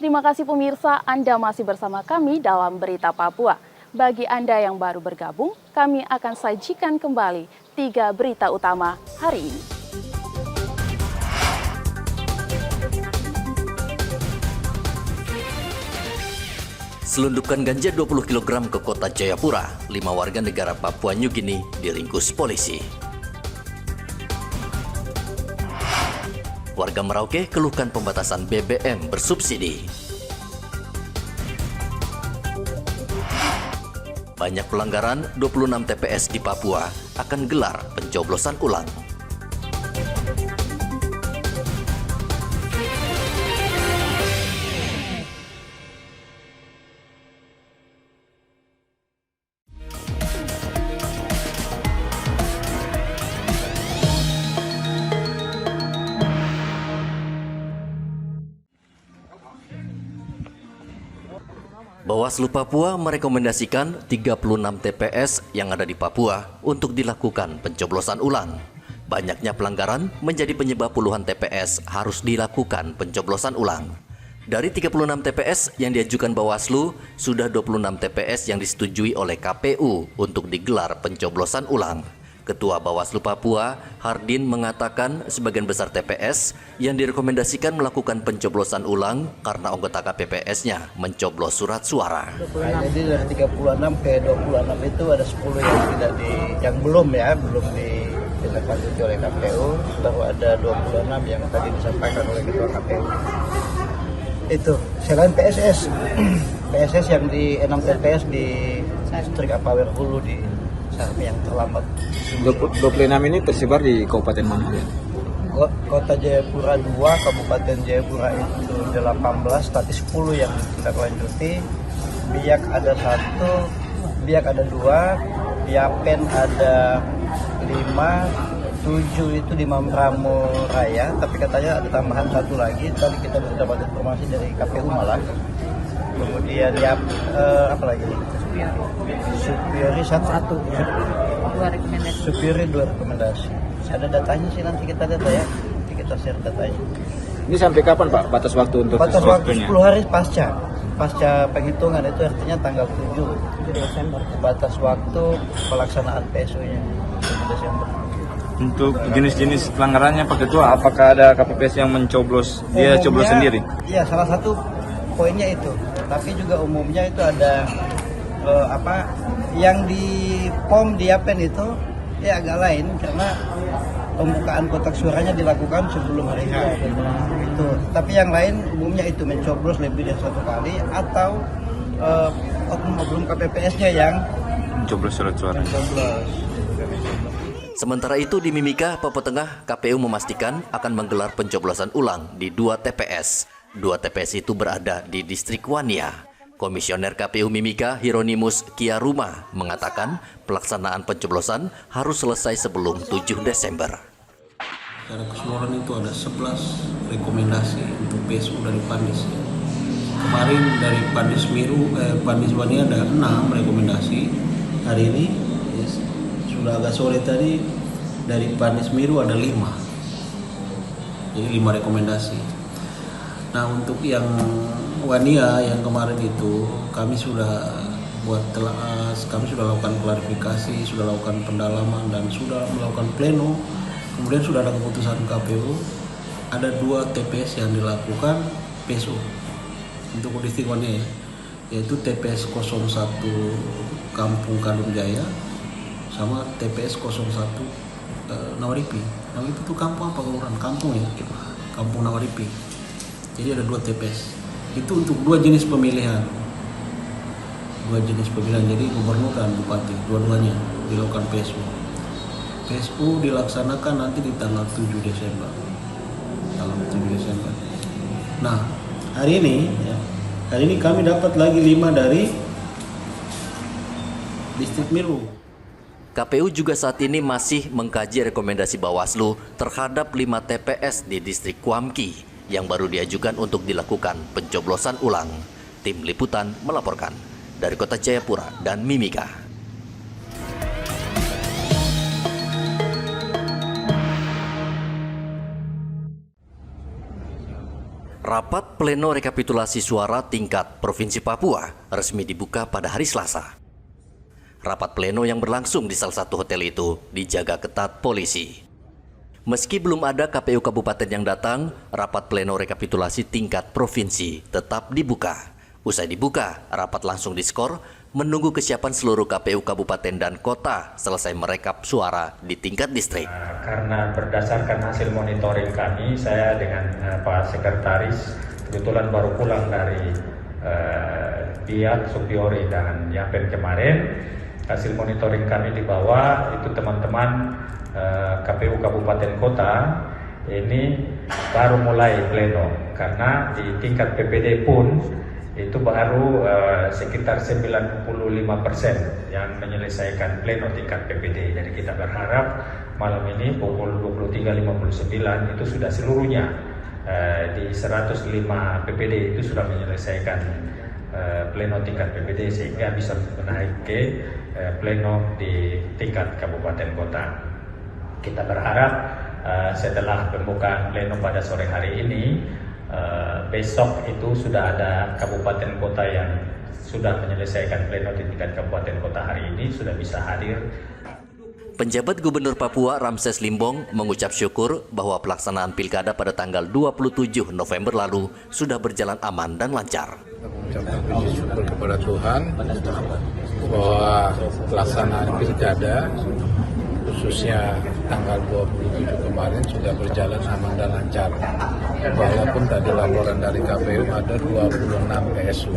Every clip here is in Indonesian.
Terima kasih pemirsa, Anda masih bersama kami dalam Berita Papua. Bagi Anda yang baru bergabung, kami akan sajikan kembali 3 berita utama hari ini. Selundupkan ganja 20 kg ke kota Jayapura, 5 warga negara Papua New Guinea diringkus polisi. Warga Merauke keluhkan pembatasan BBM bersubsidi. Banyak pelanggaran, 26 TPS di Papua akan gelar pencoblosan ulang. Bawaslu Papua merekomendasikan 36 TPS yang ada di Papua untuk dilakukan pencoblosan ulang. Banyaknya pelanggaran menjadi penyebab puluhan TPS harus dilakukan pencoblosan ulang. Dari 36 TPS yang diajukan Bawaslu, sudah 26 TPS yang disetujui oleh KPU untuk digelar pencoblosan ulang. Ketua Bawaslu Papua, Hardin, mengatakan sebagian besar TPS yang direkomendasikan melakukan pencoblosan ulang karena anggota KPPS-nya mencoblos surat suara. Jadi dari 36 ke 26 itu ada 10 yang belum ditindaklanjuti oleh KPU, baru ada 26 yang tadi disampaikan oleh Ketua KPU. Itu selain PSS yang di 6 TPS di distrik Apawer Hulu di yang terlambat. 26 ini tersebar di kabupaten mana? Kota Jayapura 2, Kabupaten Jayapura itu 18, tapi 10 yang ditindaklanjuti. Biak ada 1, Biak ada 2, Biapen ada 5, 7 itu di Mamramo Raya, tapi katanya ada tambahan 1 lagi. Tadi kita baru dapat informasi dari KPU malah. Kemudian apa lagi? Supiri 1 Supiri 2 rekomendasi. Ada datanya sih, nanti kita data ya. Nanti kita share datanya. Ini sampai kapan Pak batas waktu untuk batas waktu 10 hari pasca penghitungan, itu artinya tanggal 7 Desember. Batas waktu pelaksanaan PSU-nya 7 Desember. Untuk jenis-jenis pelanggarannya Pak Ketua, apakah ada KPPS yang mencoblos, dia coblos sendiri? Iya, salah satu poinnya itu. Tapi juga umumnya itu ada yang di POM di Yapen itu agak lain, karena pembukaan kotak suaranya dilakukan sebelum hari H itu. Tapi yang lain umumnya itu mencoblos lebih dari 1 kali, atau oknum KPPS-nya yang Mencoblos surat suara. Sementara itu di Mimika, Papua Tengah, KPU memastikan akan menggelar pencoblosan ulang di 2 TPS. 2 TPS itu berada di distrik Wania. Komisioner KPU Mimika, Hieronymus Kiaruma, mengatakan pelaksanaan pencoblosan harus selesai sebelum 7 Desember. Secara keseluruhan itu ada 11 rekomendasi untuk PSU dari Pandis. Kemarin dari Pandis Wania ada 6 rekomendasi. Hari ini sudah agak sore tadi dari Pandis Miru ada 5. Jadi 5 rekomendasi. Nah, untuk yang Wania yang kemarin itu kami sudah lakukan klarifikasi, sudah lakukan pendalaman, dan sudah melakukan pleno. Kemudian sudah ada keputusan KPU, ada 2 TPS yang dilakukan PSU untuk distrik Wania, yaitu TPS 01 Kampung Kandung Jaya sama TPS 01 Nawaripi. Nawaripi itu kampung apa, kelurahan? Kampung ya, Kampung Nawaripi. Jadi ada 2 TPS. Itu untuk 2 jenis pemilihan. 2 jenis pemilihan, jadi gubernur dan bupati, dua-duanya dilakukan PSU. PSU dilaksanakan nanti di tanggal 7 Desember. Nah, hari ini kami dapat lagi 5 dari distrik Miru. KPU juga saat ini masih mengkaji rekomendasi Bawaslu terhadap 5 TPS di distrik Kuamki yang baru diajukan untuk dilakukan pencoblosan ulang. Tim Liputan melaporkan dari Kota Jayapura dan Mimika. Rapat pleno rekapitulasi suara tingkat Provinsi Papua resmi dibuka pada hari Selasa. Rapat pleno yang berlangsung di salah satu hotel itu dijaga ketat polisi. Meski belum ada KPU Kabupaten yang datang, rapat pleno rekapitulasi tingkat provinsi tetap dibuka. Usai dibuka, rapat langsung diskor, menunggu kesiapan seluruh KPU Kabupaten dan Kota selesai merekap suara di tingkat distrik. Karena berdasarkan hasil monitoring kami, saya dengan Pak Sekretaris kebetulan baru pulang dari Biak, Supiori, dan Yapen kemarin. Hasil monitoring kami di bawah itu teman-teman KPU Kabupaten Kota ini baru mulai pleno, karena di tingkat PPD pun itu baru sekitar 95% yang menyelesaikan pleno tingkat PPD. Jadi kita berharap malam ini pukul 23.59 itu sudah seluruhnya di 105 PPD itu sudah menyelesaikan pleno tingkat PPD, sehingga bisa menaik ke pleno di tingkat kabupaten kota. Kita berharap setelah pembukaan pleno pada sore hari ini, besok itu sudah ada kabupaten kota yang sudah menyelesaikan pleno di tingkat kabupaten kota hari ini sudah bisa hadir. Penjabat Gubernur Papua Ramses Limbong mengucap syukur bahwa pelaksanaan pilkada pada tanggal 27 November lalu sudah berjalan aman dan lancar. Mengucapkan puji syukur kepada Tuhan bahwa pelaksanaan pilkada khususnya tanggal 27 kemarin sudah berjalan aman dan lancar. Walaupun tadi laporan dari KPU ada 26 PSU.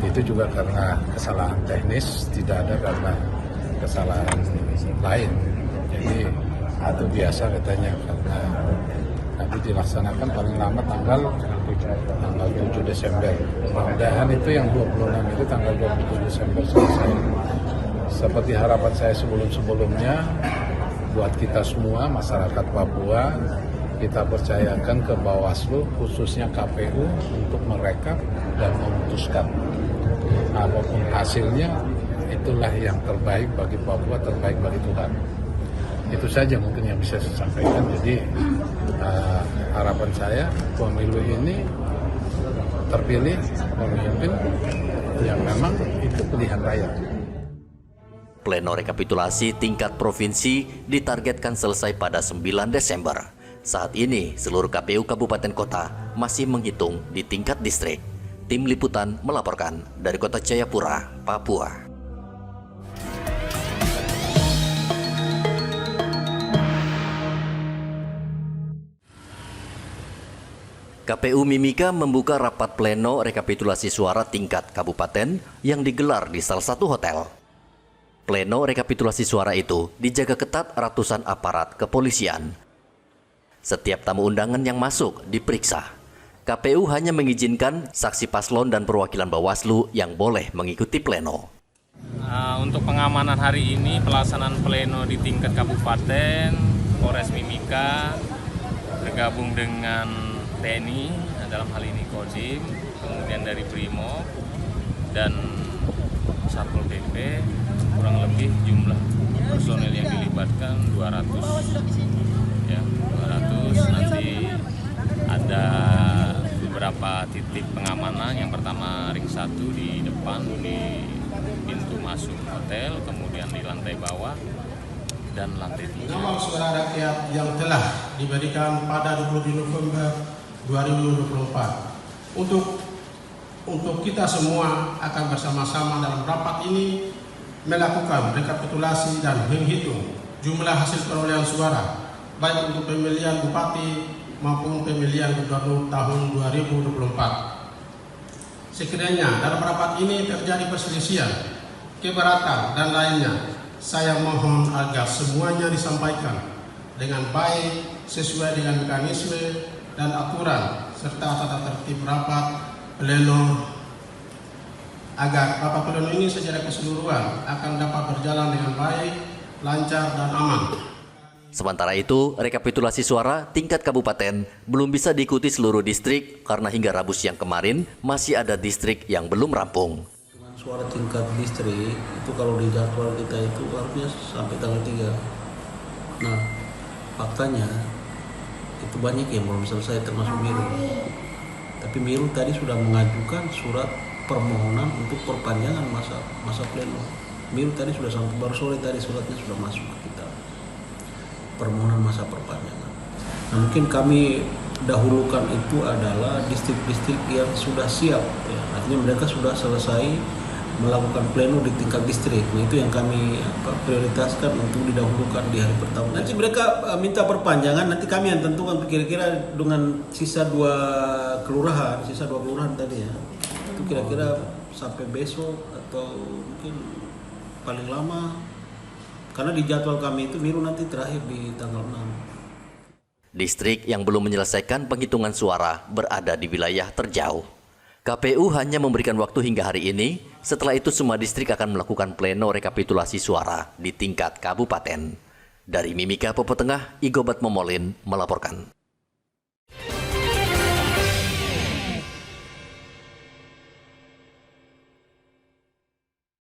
Itu juga karena kesalahan teknis, tidak ada karena kesalahan lain. Jadi itu biasa katanya, karena nanti dilaksanakan paling lama tanggal 7 Desember. Mudah-mudahan itu yang 26 itu tanggal 27 Desember selesai. Seperti harapan saya sebelum-sebelumnya, buat kita semua masyarakat Papua, kita percayakan ke Bawaslu, khususnya KPU, untuk merekap dan memutuskan. Apapun hasilnya, itulah yang terbaik bagi Papua, terbaik bagi Tuhan. Itu saja mungkin yang bisa saya sampaikan. Jadi harapan saya pemilu ini terpilih pemimpin yang memang itu pilihan rakyat. Pleno rekapitulasi tingkat provinsi ditargetkan selesai pada 9 Desember. Saat ini seluruh KPU Kabupaten Kota masih menghitung di tingkat distrik. Tim Liputan melaporkan dari Kota Jayapura, Papua. KPU Mimika membuka rapat pleno rekapitulasi suara tingkat kabupaten yang digelar di salah satu hotel. Pleno rekapitulasi suara itu dijaga ketat ratusan aparat kepolisian. Setiap tamu undangan yang masuk diperiksa. KPU hanya mengizinkan saksi paslon dan perwakilan Bawaslu yang boleh mengikuti pleno. Untuk pengamanan hari ini, pelaksanaan pleno di tingkat kabupaten, Polres Mimika bergabung dengan TNI, dalam hal ini Kodim, kemudian dari Brimob dan Satpol PP, kurang lebih jumlah personel yang dilibatkan 200. Ya, 200. Nanti ada beberapa titik pengamanan. Yang pertama ring 1 di depan di pintu masuk hotel, kemudian di lantai bawah dan lantai 3. Nama suara rakyat yang telah diberikan pada 20 November 2024. Untuk kita semua akan bersama-sama dalam rapat ini melakukan rekapitulasi dan menghitung jumlah hasil perolehan suara baik untuk pemilihan bupati maupun pemilihan gubernur tahun 2024. Sekiranya dalam rapat ini terjadi perselisihan, keberatan dan lainnya, saya mohon agar semuanya disampaikan dengan baik sesuai dengan mekanisme dan aturan serta tata tertib rapat pleno, agar rapat pleno ini secara keseluruhan akan dapat berjalan dengan baik, lancar, dan aman. Sementara itu, rekapitulasi suara tingkat kabupaten belum bisa diikuti seluruh distrik karena hingga Rabu siang kemarin masih ada distrik yang belum rampung. Suara tingkat distrik itu kalau di jadwal kita itu harusnya sampai tanggal 3. Nah, faktanya itu banyak yang belum selesai termasuk biru. Tapi Miru tadi sudah mengajukan surat permohonan untuk perpanjangan masa pleno. Miru tadi sudah sampai, baru sore tadi suratnya sudah masuk ke kita, permohonan masa perpanjangan. Nah, mungkin kami dahulukan itu adalah distrik-distrik yang sudah siap, ya. Artinya mereka sudah selesai melakukan pleno di tingkat distrik. Nah, itu yang kami prioritaskan untuk didahulukan di hari pertama. Nanti mereka minta perpanjangan, nanti kami yang tentukan kira-kira dengan sisa dua kelurahan tadi ya. Itu kira-kira sampai besok atau mungkin paling lama, karena di jadwal kami itu Miru nanti terakhir di tanggal 6. Distrik yang belum menyelesaikan penghitungan suara berada di wilayah terjauh. KPU hanya memberikan waktu hingga hari ini, setelah itu semua distrik akan melakukan pleno rekapitulasi suara di tingkat kabupaten. Dari Mimika Popo Tengah, Igobat Momolin melaporkan.